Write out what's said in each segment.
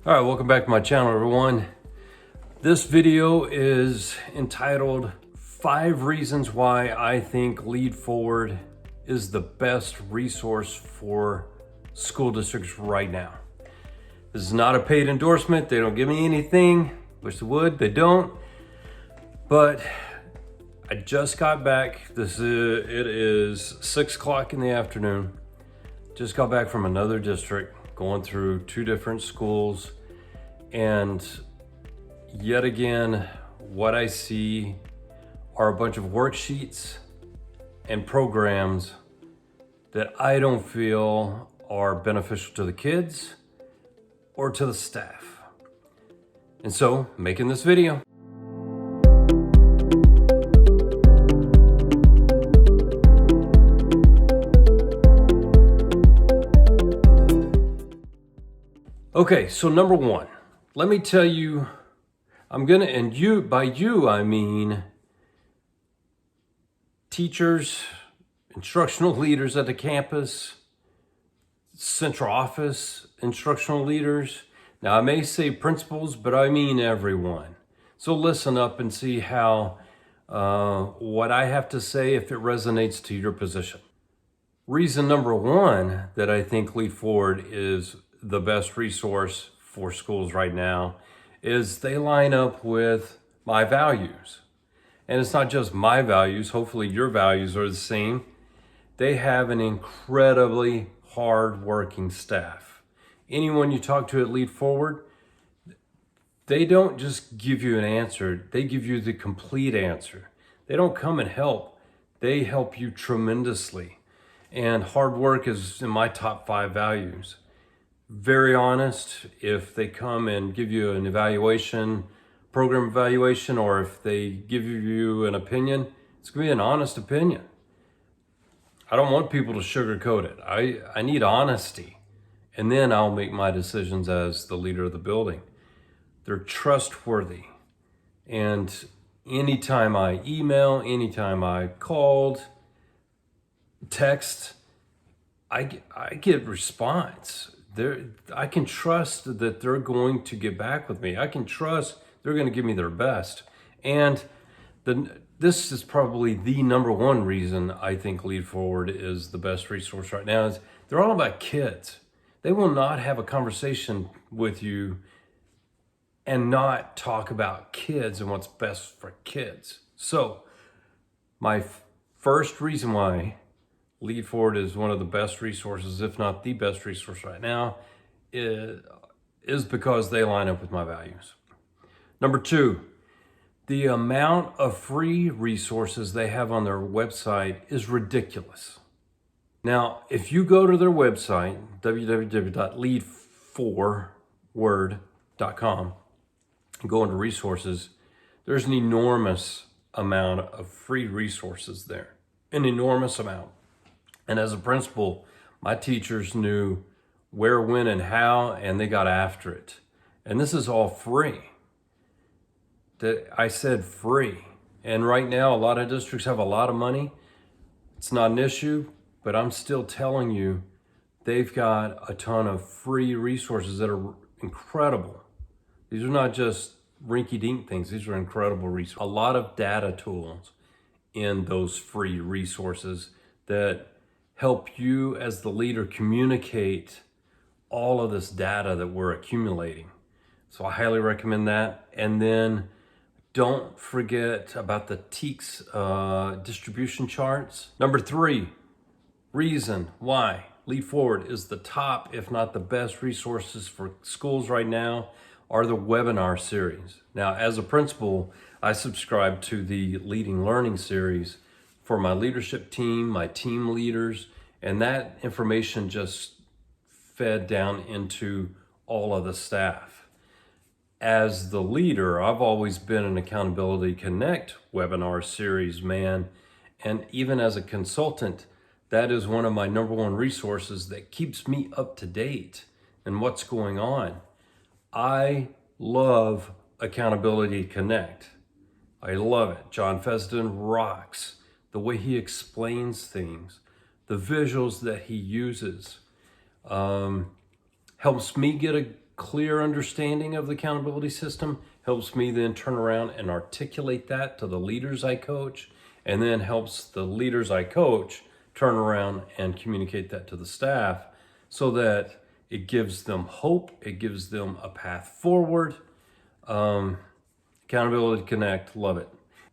All right, welcome back to my channel, everyone. This video is entitled 5 Reasons Why I Think Lead4ward is the best resource for school districts right now. This is not a paid endorsement. They don't give me anything. Wish they would, they don't. But I just got back. It is 6 o'clock in the afternoon. Just got back from another district, going through 2 different schools, and yet again, what I see are a bunch of worksheets and programs that I don't feel are beneficial to the kids or to the staff. And so, making this video. Okay, so number 1, let me tell you, by you, I mean teachers, instructional leaders at the campus, central office, instructional leaders. Now, I may say principals, but I mean everyone. So listen up and see how what I have to say, if it resonates to your position. Reason number 1 that I think Lead4ward is the best resource for schools right now is they line up with my values. And it's not just my values, hopefully your values are the same. They have an incredibly hard-working staff. Anyone you talk to at Lead4ward, they don't just give you an answer, they give you the complete answer. They don't come and help, they help you tremendously. And hard work is in my top 5 values. Very honest. If they come and give you an evaluation, program evaluation, or if they give you an opinion, it's gonna be an honest opinion. I don't want people to sugarcoat it. I need honesty. And then I'll make my decisions as the leader of the building. They're trustworthy. And anytime I email, anytime I called, text, I get response. I can trust that they're going to get back with me. I can trust they're going to give me their best. And this is probably the number 1 reason I think Lead4ward is the best resource right now is they're all about kids. They will not have a conversation with you and not talk about kids and what's best for kids. So my first reason why Lead4ward is one of the best resources, if not the best resource right now, is because they line up with my values. Number 2, the amount of free resources they have on their website is ridiculous. Now, if you go to their website, www.lead4ward.com, and go into resources, there's an enormous amount of free resources there, an enormous amount. And as a principal, my teachers knew where, when, and how, and they got after it. And this is all free. I said free. And right now, a lot of districts have a lot of money. It's not an issue, but I'm still telling you, they've got a ton of free resources that are incredible. These are not just rinky-dink things. These are incredible resources. A lot of data tools in those free resources that help you as the leader communicate all of this data that we're accumulating. So I highly recommend that. And then don't forget about the TEACS distribution charts. Number 3, reason why Lead4ward is the top, if not the best resources for schools right now are the webinar series. Now, as a principal, I subscribe to the Leading Learning series for my leadership team, my team leaders, and that information just fed down into all of the staff. As the leader, I've always been an Accountability Connect webinar series man, and even as a consultant, that is one of my number 1 resources that keeps me up to date in what's going on. I love Accountability Connect. I love it. John Fessenden rocks the way he explains things, the visuals that he uses, helps me get a clear understanding of the accountability system helps me then turn around and articulate that to the leaders I coach, and then helps the leaders I coach turn around and communicate that to the staff so that it gives them hope, it gives them a path forward. Accountability Connect, love it.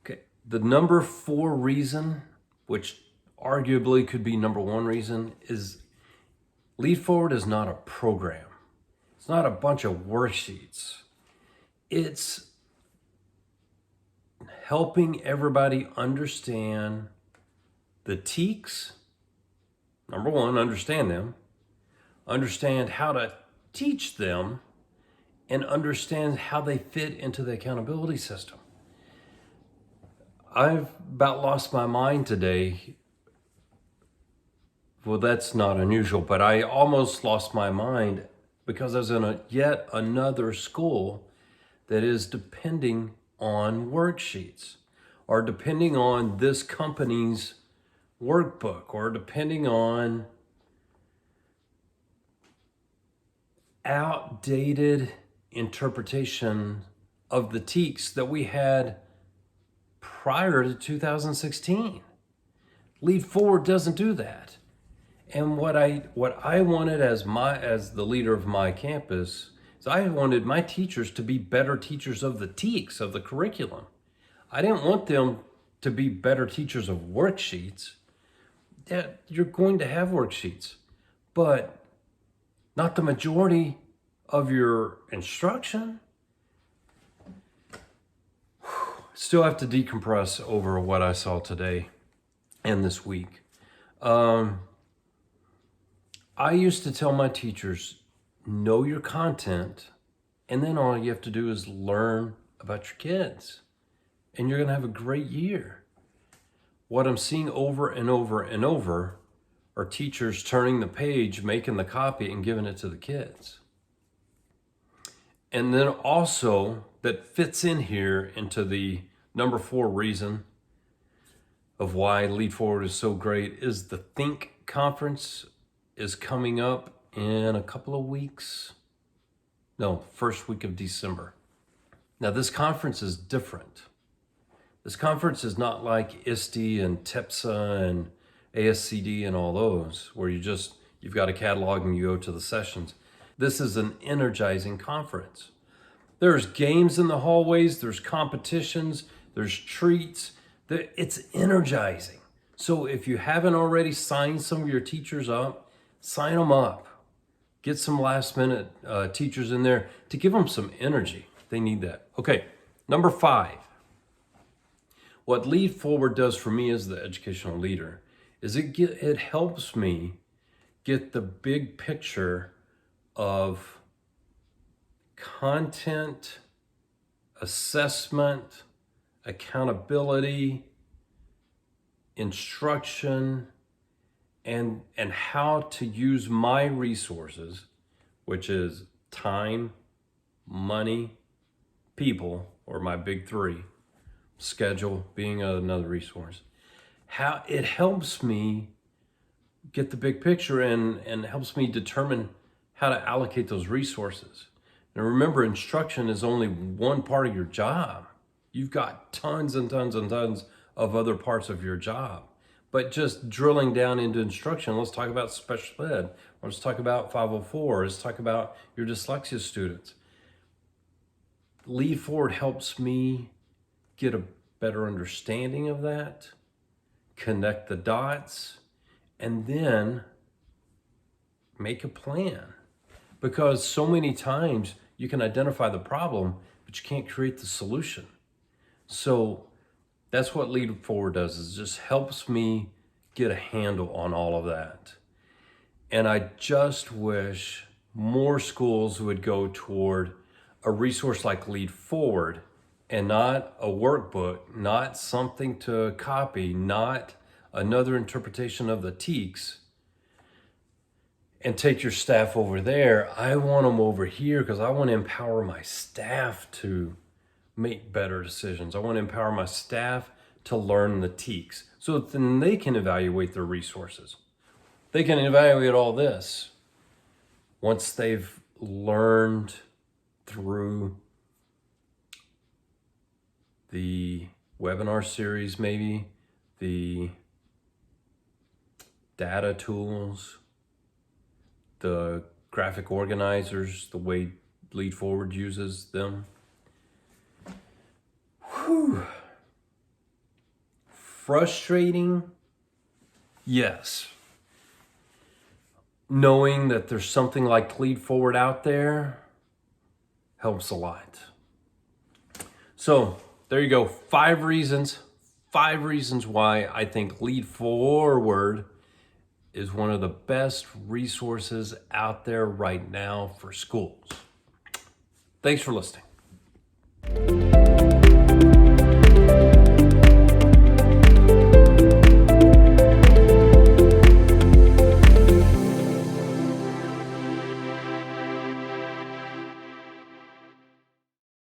Okay, the number 4 reason, which arguably could be number 1 reason, is Lead4ward is not a program. It's not a bunch of worksheets. It's helping everybody understand the TEKs. Number 1, understand them. Understand how to teach them, and understand how they fit into the accountability system. I've about lost my mind today. Well, that's not unusual, but I almost lost my mind because I was in yet another school that is depending on worksheets, or depending on this company's workbook, or depending on outdated interpretation of the TEKs that we had prior to 2016. Lead4ward doesn't do that. And what I wanted as the leader of my campus is I wanted my teachers to be better teachers of the TEKs, of the curriculum. I didn't want them to be better teachers of worksheets. Yeah, you're going to have worksheets, but not the majority of your instruction. Still have to decompress over what I saw today and this week. I used to tell my teachers, know your content, and then all you have to do is learn about your kids, and you're gonna have a great year. What I'm seeing over and over and over are teachers turning the page, making the copy, and giving it to the kids. And then also, that fits in here into the number 4 reason of why Lead4ward is so great, is the Think conference is coming up in a couple of weeks. No, first week of December. Now, this conference is different. This conference is not like ISTE and TEPSA and ASCD and all those, where you've got a catalog and you go to the sessions. This is an energizing conference. There's games in the hallways, there's competitions, there's treats. It's energizing. So if you haven't already signed some of your teachers up, sign them up. Get some last minute teachers in there to give them some energy. They need that. Okay, number 5. What Lead4ward does for me as the educational leader is it helps me get the big picture of content, assessment, accountability, instruction, and how to use my resources, which is time, money, people, or my big 3, schedule being another resource. How it helps me get the big picture and helps me determine how to allocate those resources. Now remember, instruction is only one part of your job. You've got tons and tons and tons of other parts of your job. But just drilling down into instruction, let's talk about special ed. Let's talk about 504. Let's talk about your dyslexia students. Lead4ward helps me get a better understanding of that, connect the dots, and then make a plan. Because so many times you can identify the problem, but you can't create the solution. So that's what Lead4ward does, is just helps me get a handle on all of that. And I just wish more schools would go toward a resource like Lead4ward and not a workbook, not something to copy, not another interpretation of the TEKs, and take your staff over there. I want them over here because I want to empower my staff to make better decisions. I want to empower my staff to learn the TEKs so that then they can evaluate their resources. They can evaluate all this once they've learned through the webinar series, maybe the data tools, the graphic organizers, the way Lead4ward uses them. Whew. Frustrating, yes. Knowing that there's something like Lead4ward out there helps a lot. So there you go. 5 reasons why I think Lead4ward is one of the best resources out there right now for schools. Thanks for listening.